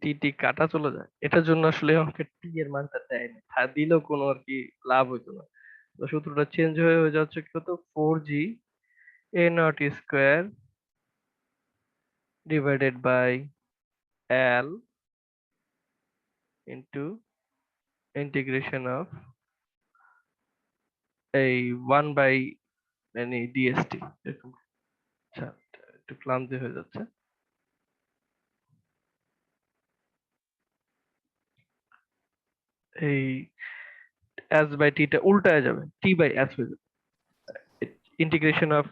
T T কাটা চলে যায়, এটার জন্য আসলে আমাকে টি এর মানটা দেয় না, দিলেও কোনো আর কি লাভ হইতো না। তো সূত্রটা চেঞ্জ হয়ে যাচ্ছে কত, 4g a not square divided by l into integration of এই 1 বাই মানে ডিএসটি এরকম। আচ্ছা, একটু ক্লান্তি হয়ে যাচ্ছে। এই s বাই টি টা উল্টায় যাবে, টি বাই s হয়ে যাবে। ইন্টিগ্রেশন অফ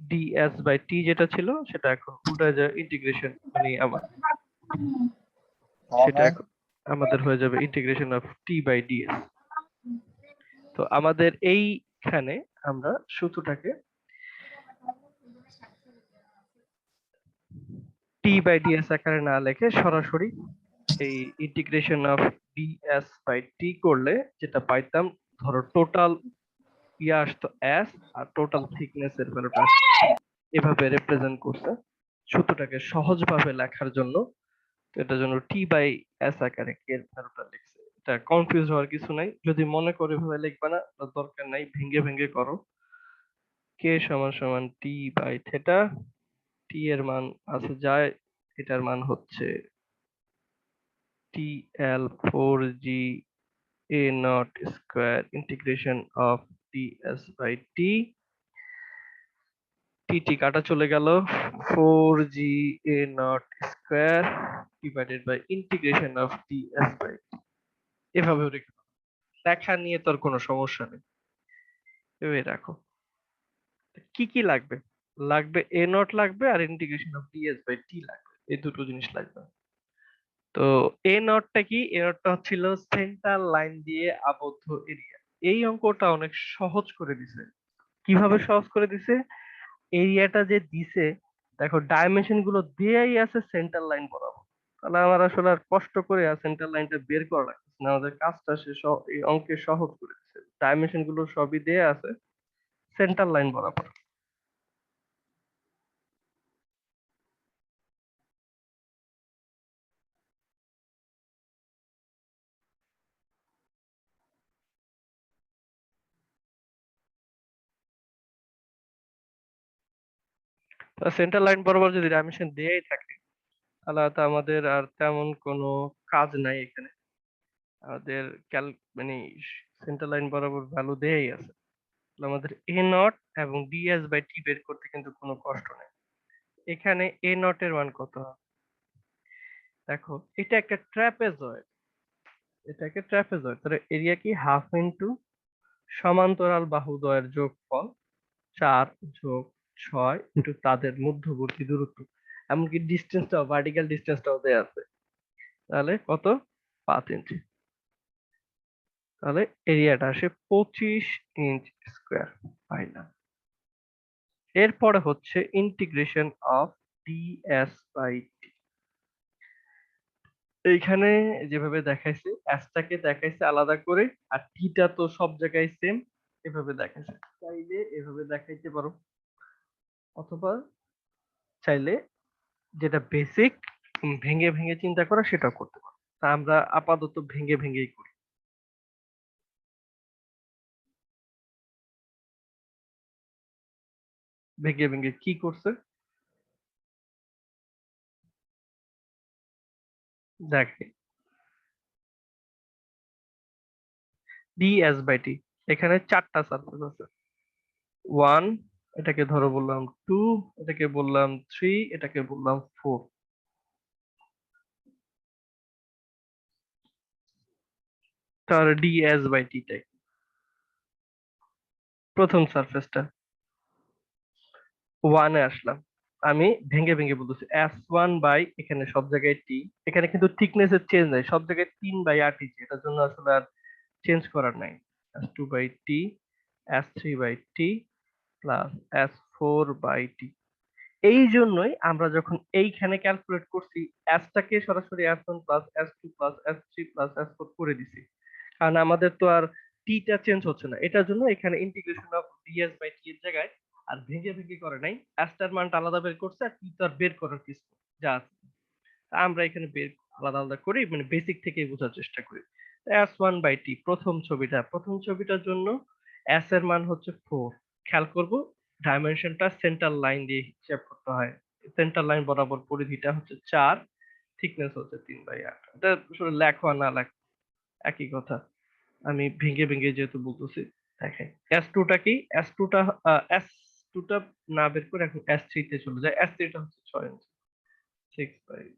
ds বাই টি যেটা ছিল সেটা এখন উল্টায় যায়, ইন্টিগ্রেশন মানে সেটা এখন আমাদের হয়ে যাবে integration of T by ds. তো আমাদের এইখানে আমরা সূত্রটাকে টি বাই ডিএস আকারে না লিখে সরাসরি এই ইন্টিগ্রেশন অফ ডিএস বাই টি করলে যেটা পাইতাম, ধরো টোটাল ইয়ে আসতো এস আর টোটাল থিকনেস এর ভ্যালুটা আসতো, এভাবে রিপ্রেজেন্ট করছে সূত্রটাকে সহজভাবে লেখার জন্য। তো এটার জন্য টি বাই এস আকারে কে এর ভ্যালুটা লিখছে। এটা কনফিউজ হওয়ার কিছু নাই, যদি মনে করে এভাবে লিখবা না, তার দরকার নাই, ভেঙে ভেঙে করো। কে সমান সমান টি বাই থেটা, টি এর মান আছে যায়, এটার মান হচ্ছে টি এল 4g a naught square integration of ds by t, টি কাটা চলে গেল, 4g a naught square divided by integration of ds by t। এভাবে লেখা নিয়ে তোর কোনো সমস্যা নেই, এভাবে রাখো। কি কি লাগবে? লাগবে a naught লাগবে আর integration of ds by t লাগবে, এই দুটো জিনিস লাগবে। তো এ নটটা কি? এ নটটা হচ্ছিল সেন্টার লাইন দিয়ে আবদ্ধ এরিয়া। এই অঙ্কটা অনেক সহজ করে দিছে। কিভাবে সহজ করে দিছে? এরিয়াটা যে দিছে, দেখো ডাইমেনশন গুলো দেয়াই আছে সেন্টার লাইন বরাবর। তাহলে আমার আসলে আর কষ্ট করে আর সেন্টার লাইনটা বের করা লাগছে না, আমাদের কাজটা সে এই অঙ্কে সহজ করে দিছে। ডাইমেনশন গুলো সবই দেয়া আছে সেন্টার লাইন বরাবর। সেন্টার লাইন বরাবর যদি ডাইমেনশন দেয়াই থাকে, তাহলে তো আমাদের আর তেমন কোনো কাজ নাই এখানে। আমাদের ক্যাল মানে সেন্টার লাইন বরাবর ভ্যালু দেয়াই আছে, তাহলে আমাদের এ নট এবং ডিএস বাই টি বের করতে কিন্তু কোনো কষ্ট নেই। এখানে এ নট এর মান কত হবে? দেখো এটা একটা ট্রাপেজয়েড, এটাকে ট্রাপেজয়েড, তাহলে এরিয়া কি হাফ ইনটু সমান্তরাল বাহুদ্বয়ের যোগফল 4 যোগ 6 ইনটু তাদের মধ্যবর্তী দূরত্ব, এমনকি ডিস্টেন্সটাও, ভার্টিক্যাল ডিস্টেন্সটাও দেয়া আছে। তাহলে কত? 5 ইঞ্চি। তাহলে এরিয়াটা আসে 25 ইঞ্চ স্কোয়ার পাইলাম। এরপরে হচ্ছে ইন্টিগ্রেশন অফ ডিএস বাই টি। এইখানে যেভাবে দেখাইছে এসটাকে দেখাইছে আলাদা করে, আর টিটা তো সব জায়গায় সেম, এভাবে দেখাইছে। চাইলে এভাবে দেখাইতে পারো, অথবা চাইলে যেটা বেসিক ভেঙে ভেঙে চিন্তা করা সেটাও করতে পারো। তা আমরা আপাতত ভেঙে ভেঙেই করি। ভেঙে ভেঙে কি করছে দেখে, ডিএস বাই টি এখানে 4টা সারফেস আছে। 1, এটাকে ধরো বললাম 2, এটাকে বললাম 3, এটাকে বললাম 4। তাহলে ডিএস বাই টি টাই প্রথম সারফেসটা। 1 এ আসলাম, আমি ভেঙে ভেঙে বলতেছি S1 বাই, এখানে সব জায়গায় টি, এখানে কিন্তু থিকনেস এর চেঞ্জ নাই, সব জায়গায় 3/8 এটার জন্য আসলে আর চেঞ্জ করার নাই। S2 by T, S3 by T plus S4 by T. এই জন্যই আমরা যখন এইখানে ক্যালকুলেট করছি, টাকে সরাসরি S1 plus S2 plus S3 plus S4 করে দিছি, কারণ আমাদের তো আর টা চেঞ্জ হচ্ছে না। এটার জন্য এখানে ইন্টিগ্রেশন অফ ডিএস বাই টি এর জায়গায় আর ভেঙে ভেঙে করে নাই, টার মানটা আলাদা বের করছে, আর টি তো আর বের করার কিছু নেই, যা আছে তা আমরা এখানে বের আলাদা আলাদা করি, মানে বেসিক থেকেই বোঝার চেষ্টা করি। S1 বাই টি প্রথম ছবিটার জন্য এস এর মান হচ্ছে 4। খেয়াল করব ডাইমেনশনটা সেন্টার লাইন দিয়ে হিসাব করতে হয়। সেন্টার লাইন বরাবর পরিধিটা হচ্ছে 4, থিকনেস হচ্ছে 3/8। এটা আসলে লেখো আর না লেখো একই কথা, আমি ভেঙে ভেঙে যেহেতু বলতেছি দেখেন। এস টুটা কি? এস টুটা না বের করে এখন S3 তে চলে যায়। S3টা হচ্ছে 6 ইঞ্চি, 6/3।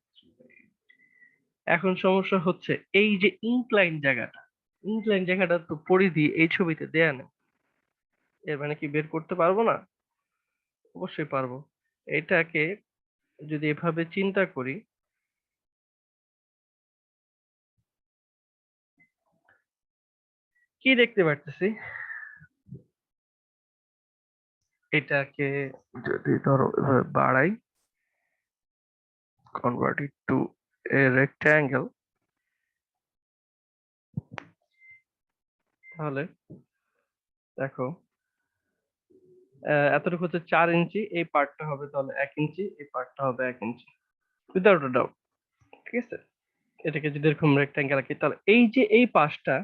এখন সমস্যা হচ্ছে এই যে ইনক্লাইন জায়গাটা তো পরিধি এই ছবিতে দেয়া নেই, এর মানে কি বের করতে পারবো না? অবশ্যই পারবো। এটাকে যদি এভাবে চিন্তা করি, কি দেখতে পারতেছি, এটাকে যদি ধরো এভাবে বাড়াই, convert it to a rectangle, তাহলে দেখো এতটুকু হচ্ছে 4 ইঞ্চি, এই পার্টটা হবে তাহলে 1 ইঞ্চি, এই পার্টটা হবে 1 ইঞ্চি, উইদাউট আ ডাউট। ঠিক আছে, এটাকে যদি এরকম রেক্ট্যাঙ্গেল আঁকি তাহলে এই যে এই পাশটা,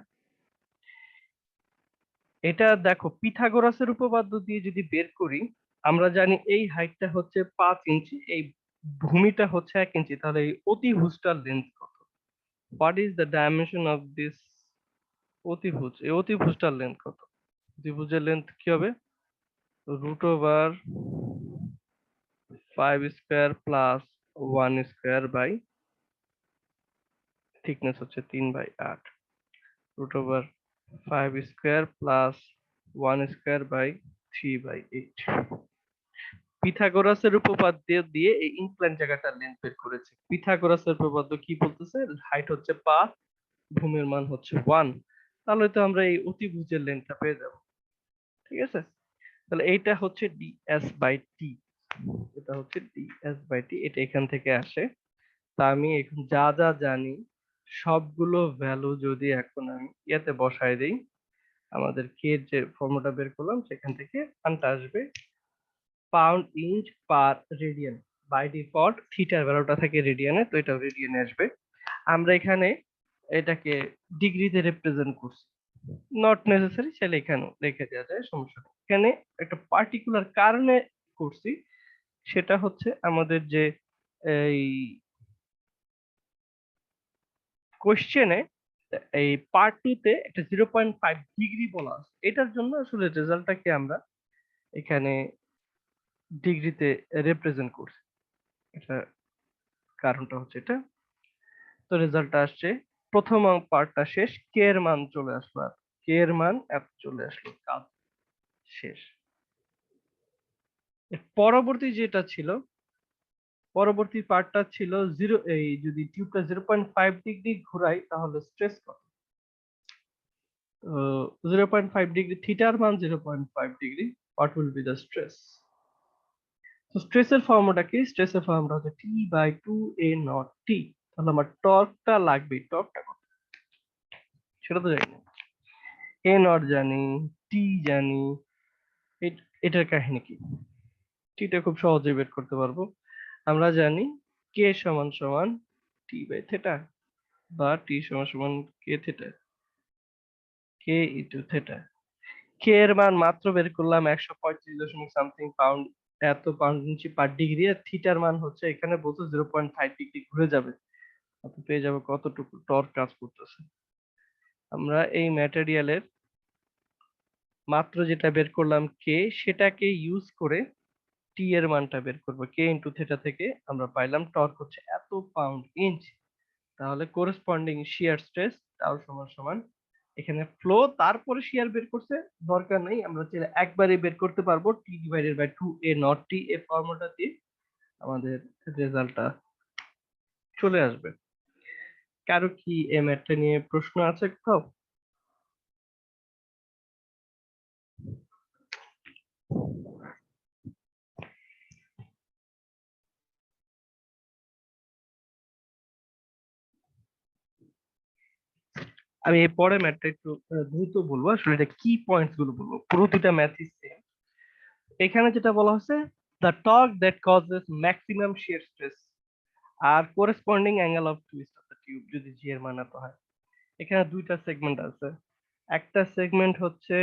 এটা দেখো পিথাগোরাসের উপপাদ্য দিয়ে যদি বের করি, আমরা জানি এই হাইটটা হচ্ছে 5 ইঞ্চি, এই ভূমিটা হচ্ছে 1 ইঞ্চি, তাহলে এই অতিভুজটার লেন্থ কত? What is the dimension of this অতিভুজ? এই অতিভুজটার লেন্থ কত? অতিভুজের লেন্থ কি হবে? √5 square plus 1 square by thickness হচ্ছে 3/8, √5 স্কয়ার প্লাস 1 স্কয়ার বাই 3/8। পিথাগোরাসের উপপাদ্য দিয়ে এই ইনক্লাইন জায়গাটার লেন্থ বের করেছে। পিথাগোরাসের উপপাদ্য কি বলতেছে? হাইট হচ্ছে 5, ভূমির মান হচ্ছে 1, তাহলে তো আমরা এই অতিভুজের লেন্থটা পেয়ে যাব। ঠিক আছে, তাহলে এইটা হচ্ছে ds/t, এটা হচ্ছে ds/t, এটা এখান থেকে আসে। তা আমি এখন যা যা জানি সবগুলো ভ্যালু যদি এখন আমি ইয়াতে বসায় দেই, আমাদের কে যে ফর্মুলা বের করলাম সেখান থেকে আনটা আসবে pound inch per radian. By default থিটার ভ্যালুটা থাকে রেডিয়ানে, তো এটা রেডিয়ানে আসবে। আমরা এখানে এটাকে ডিগ্রিতে রিপ্রেজেন্ট করছি, নট নেসেসারি, চাইলে এখানেও লিখে দেওয়া যায়, সমস্যা নেই। এখানে একটা পার্টিকুলার কারণে করছি, সেটা হচ্ছে আমাদের যে এই কোশ্চেনে এই পার্ট 2 তে একটা 0.5 ডিগ্রি বলা আছে, এটার জন্য আসলে রেজাল্টটাকে আমরা এখানে ডিগ্রিতে রিপ্রেজেন্ট করছি। এটা কারণটা হচ্ছে এটা। তো রেজাল্টটা আসছে, প্রথম পার্টটা শেষ, কে এর মান চলে আসলো, আর কে এর মান এত চলে আসলো, কাজ শেষ। এর পরবর্তী যেটা ছিল, পরবর্তী পার্টটা ছিল জিরো, এই যদি টিউবটা 0.5 ডিগ্রি ঘোরাই তাহলে স্ট্রেস কত? 0.5 ডিগ্রি, থিটার মান 0.5 degree, what will be the stress? তো স্ট্রেসের ফর্মুলা কি? স্ট্রেসের ফর্মুলা হচ্ছে T/2a0t। তাহলে আমার টর্কটা লাগবে, টর্কটা কত সেটা তো জানি না, এ নট জানি, টি জানি, এটার কাহিনী কি? টিটা খুব সহজে বের করতে পারবো। আমরা জানি কে সমান সমান t/θ, বা টি সমান সমান কে থিটা, কে ইন্টু থিটা। কে এর মান মাত্র বের করলাম 135 সামথিং পাউন্ড, এত পাউন্ড ইঞ্চি পার ডিগ্রি, আর থিটার মান হচ্ছে এখানে বলছে 0.5 ডিগ্রি ঘুরে যাবে, আপনি পেয়ে যাবো কতটুকু টর্ক কাজ করতেছে। আমরা এই ম্যাটেরিয়ালের মাত্র যেটা বের করলাম কে, সেটাকে ইউজ করে টি এর মানটা বের করবো, কে ইন্টু থিটা থেকে আমরা পাইলাম টর্ক হচ্ছে এত পাউন্ড ইঞ্চ। তাহলে কোরেসপন্ডিং শিয়ার স্ট্রেস তাও সমান সমান, এখানে ফ্লো তারপরে শিয়ার বের করছে, দরকার নেই, আমরা চাইলে একবারে বের করতে পারবো, T/2a0t, এই ফর্মুলা দিয়ে আমাদের রেজাল্টটা চলে আসবে। কারো কি এই ম্যাথটা নিয়ে প্রশ্ন আছে কোথাও? আমি এই পরে ম্যাথটা একটু দ্রুত বলবো, আসলে এটা কি পয়েন্টস গুলো বলবো, প্রতিটা ম্যাথই সেম। এখানে যেটা বলা হচ্ছে, the torque that causes maximum shear stress আর corresponding angle of twist of the tube যদি জি এর মান এত হয়। এখানে দুইটা সেগমেন্ট আছে, একটা সেগমেন্ট হচ্ছে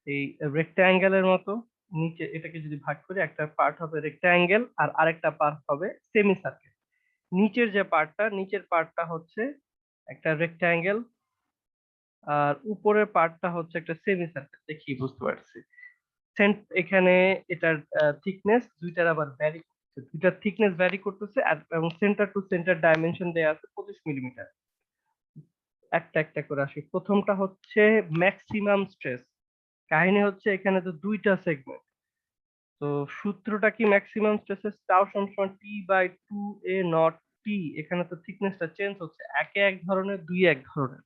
এই রেক্ট্যাঙ্গেলের মতো, নিচে এটাকে যদি ভাগ করি, একটা পার্ট হবে রেক্ট্যাঙ্গেল আর আরেকটা পার্ট হবে সেমি সার্কেল। নিচের যে পার্টটা, নিচের পার্টটা হচ্ছে একটা রেক্ট্যাঙ্গেল, আর উপরের পার্টটা হচ্ছে একটা সেমি সার্কেল, দেখি বুঝতে পারছি। এখানে এটার থিকনেস দুইটার আবার ভ্যারি করতেছে, দুইটার থিকনেস ভ্যারি করতেছে, এবং সেন্টার টু সেন্টার ডাইমেনশন দেয়া আছে 25 মিলিমিটার। একটা একটা করে আসি, প্রথমটা হচ্ছে ম্যাক্সিমাম স্ট্রেস। কাহিনী হচ্ছে এখানে তো দুইটা সেগমেন্ট, তো সূত্রটা কি ম্যাক্সিমাম স্ট্রেসের টাও সমান T/2a0t, এখানে তো থিকনেসটা চেঞ্জ হচ্ছে, একে এক ধরনের দুই এক ধরনের।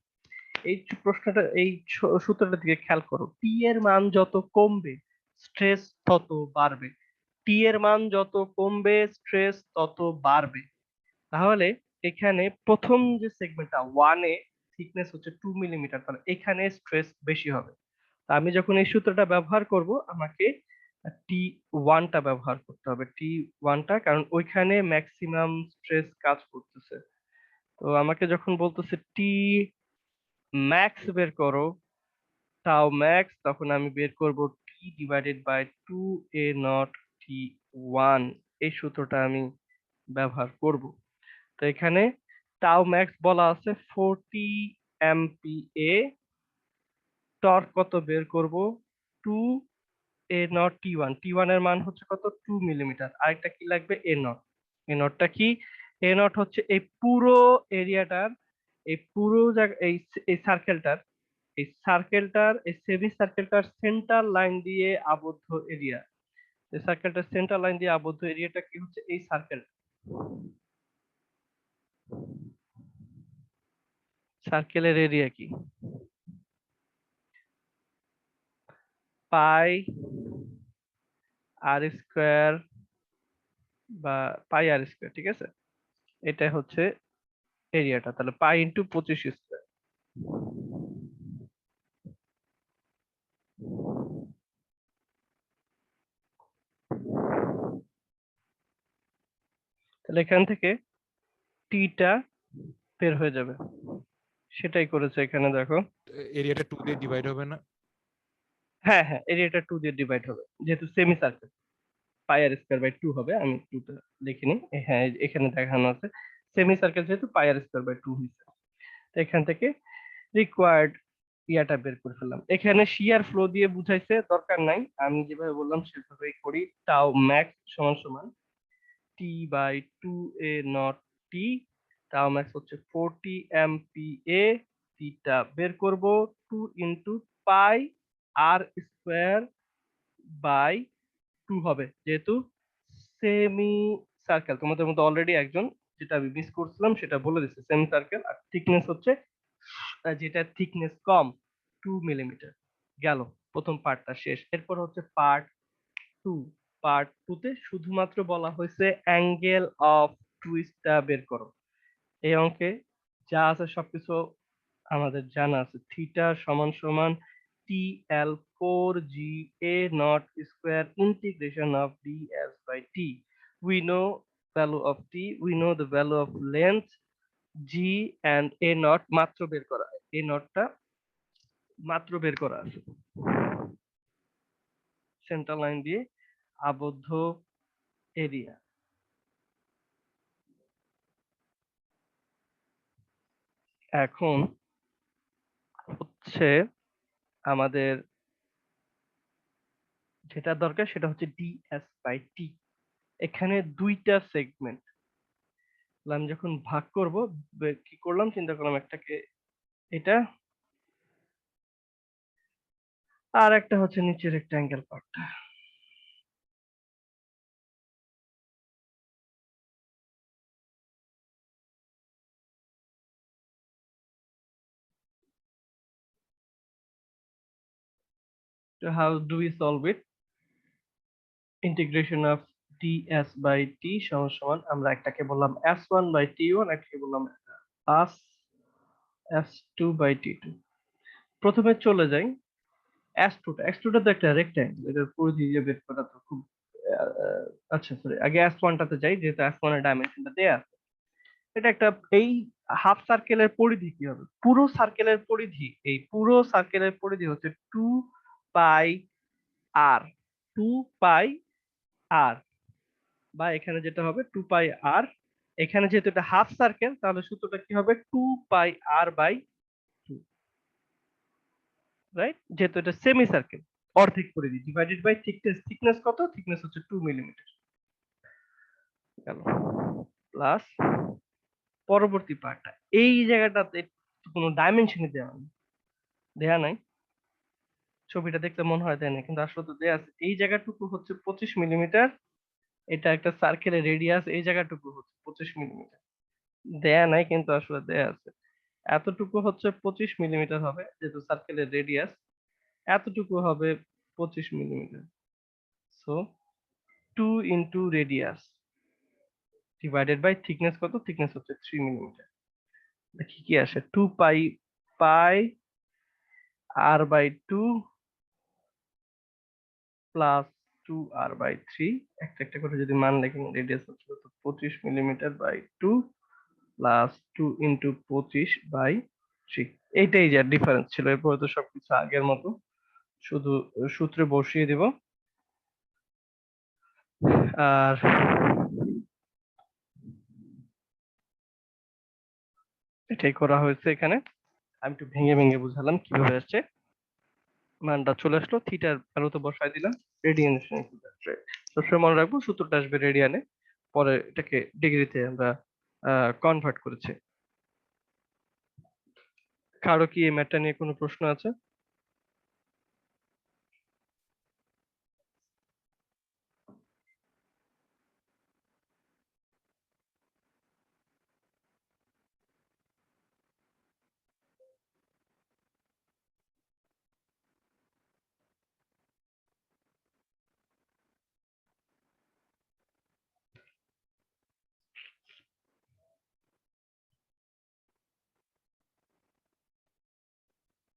এই প্রশ্নটা, এই সূত্রটা দিকে খেয়াল করো, টি এর মান যত কমবে স্ট্রেস তত বাড়বে, টি এর মান যত কমবে স্ট্রেস তত বাড়বে। তাহলে এখানে প্রথম যে সেগমেন্টটা 1 এ থিকনেস হচ্ছে 2 মিলিমিটার, তাহলে এখানে স্ট্রেস বেশি হবে। তা আমি যখন এই সূত্রটা ব্যবহার করব, আমাকে T1টা ব্যবহার করতে হবে, T1টা, কারণ ওইখানে ম্যাক্সিমাম স্ট্রেস কাজ করতেছে। তো আমাকে যখন বলতেছে টি ম্যাক্স বের করো, টাও ম্যাক্স, তখন আমি বের করব টি ডিভাইডেড বাই 2a0 T1, এই সূত্রটা আমি ব্যবহার করব। তো এখানে টাও ম্যাক্স বলা আছে 40 MPa, টর্ক কত বের করব, 2a0 T1 এর মান হচ্ছে কত, 2 মিলিমিটার। আরেকটা কি লাগবে, a0। a0টা কি, a0 হচ্ছে এই পুরো এরিয়াটার, এই পুরো জায়গা, এই সার্কেলটার, এই সেমি সার্কেলটার সেন্টার লাইন দিয়ে আবদ্ধ এরিয়া। এই সার্কেলটার সেন্টার লাইন দিয়ে আবদ্ধ এরিয়াটা কি হচ্ছে, এই সার্কেল, সার্কেলের এরিয়া কি, পাই আর স্কোয়ার বা পাই আর স্কোয়ার, ঠিক আছে? এটা হচ্ছে এরিয়াটা, তাহলে পাই ইন্টু 25 স্কোয়ার। তাহলে এখান থেকে টিটা বের হয়ে যাবে, সেটাই করেছে এখানে, দেখো। এরিয়াটা 2 দিয়ে ডিভাইড হবে না? হ্যাঁ হ্যাঁ, এরিয়াটা 2 দিয়ে ডিভাইড হবে, যেহেতু semi circle, pi r square by 2 হবে। আমি 2টা লিখিনি, হ্যাঁ এখানে দেখানো আছে, সেমি সার্কেল যেহেতু পাই আর স্কোয়ার বাই 2 হয়েছে। তো এখান থেকে রিকোয়ার্ড ইয়াটা বের করে ফেললাম। এখানে শিয়ার ফ্লো দিয়ে বুঝাইছে, দরকার নাই, আমি যেভাবে বললাম সেভাবেই করি। টাও ম্যাক্স সমান সমান টি বাই 2a0 টি, টাও ম্যাক্স হচ্ছে 40 MPa, টিটা বের করব 2 into pi r square by 2 হবে, যেহেতু সেমি সার্কেল। তোমাদের মধ্যে অলরেডি একজন, যেটা আমি মিস করছিলাম সেটা বলে দিচ্ছে, সেমি সার্কেল, আর থিকনেস হচ্ছে যেটা থিকনেস কম, 2 মিলিমিটার। গেল, প্রথম পার্টটা শেষ। এরপর হচ্ছে পার্ট টু। পার্ট টু তে শুধুমাত্র বলা হয়েছে অ্যাঙ্গেল অফ টুইস্টটা বের করো। এই অঙ্কে যা আছে সবকিছু আমাদের জানা আছে। থিটা সমান সমান TL4GA0 square integration of ds by t। We know value of t, we know the value of length g and a0 মাত্র বের করা, a0টা মাত্র বের করা আছে সেন্টার লাইন দিয়ে আবদ্ধ এরিয়া। এখন হচ্ছে আমাদের যেটা দরকার সেটা হচ্ছে ds বাই টি। এখানে দুইটা সেগমেন্ট, আমি যখন ভাগ করব, কি করলাম, চিন্তা করলাম একটাকে এটা, আর একটা হচ্ছে নিচের রেক্টাঙ্গেল পার্টটা। So how do we solve it? Integration of ds by t সমান সমান, আমরা একটাকে বললাম s1 by t1, একটাকে বললাম s2 by t2। প্রথমে চলে যাই s2টা তো একটা রেক্টাঙ্গেল, এটার পরিধি দিয়ে বের করা তো খুব আচ্ছা সরি, আগে s1টাতে যাই, যেহেতু s1 এর ডাইমেনশনটা দেয়া আছে। এটা একটা, এই হাফ সার্কেলের পরিধি কি হবে, পুরো সার্কেলের পরিধি, এই পুরো সার্কেলের পরিধি হচ্ছে 2 পাই আর, 2 পাই আর, বা এখানে যেটা হবে 2 পাই আর। এখানে যেহেতু এটা হাফ সার্কেল, তাহলে সূত্রটা কি হবে, 2 পাই আর বাই 2, রাইট? যেহেতু এটা সেমি সার্কেল, অর্ধেক পরিধি ডিভাইডেড বাই থিকনেস, থিকনেস কত, থিকনেস হচ্ছে 2 মিলিমিটার। গেল, প্লাস পরবর্তী পার্টটা, এই জায়গাটাতে কোনো ডাইমেনশনই দেয়া নাই। ছবিটা দেখতে মনে হয় দেয় না, কিন্তু আসলে তো দেয়া আছে। এই জায়গাটুকু হচ্ছে 25 মিলিমিটার, এটা একটা সার্কেলের রেডিয়াস, এই জায়গাটুকু হচ্ছে 25 মিলিমিটার। দেয়া নাই কিন্তু আসলে দেয়া আছে। এতটুকু হচ্ছে 25 মিলিমিটার হবে, যেহেতু সার্কেলের রেডিয়াস, এতটুকু হবে 25 millimetre. So 2 into radius, divided by thickness কত, থিকনেস হচ্ছে 3 মিলিমিটার। দেখি কি আসে, 2 pi pi r by 2 plus 2 r by 3, একটা একটা করে যদি মান লিখি, রেডিয়াস হচ্ছে কত 25 millimetre by 2 plus 2 into 25 by 3। এইটাই যা ডিফারেন্স ছিল, এরপরে তো সবকিছু আগের মতো, শুধু সূত্রে বসিয়ে দিব। আর এটাই করা হয়েছে এখানে। আমি একটু ভেঙে ভেঙে বুঝালাম কিভাবে আসছে। মানটা চলে আসলো, থিটার ভ্যালু তো বসাই দিলাম, রেডিয়ান সবসময় মনে রাখবো সূত্রটা আসবে রেডিয়ানে, পরে এটাকে ডিগ্রিতে আমরা কনভার্ট করেছি। কারো কি এই ম্যাথটা নিয়ে কোনো প্রশ্ন আছে?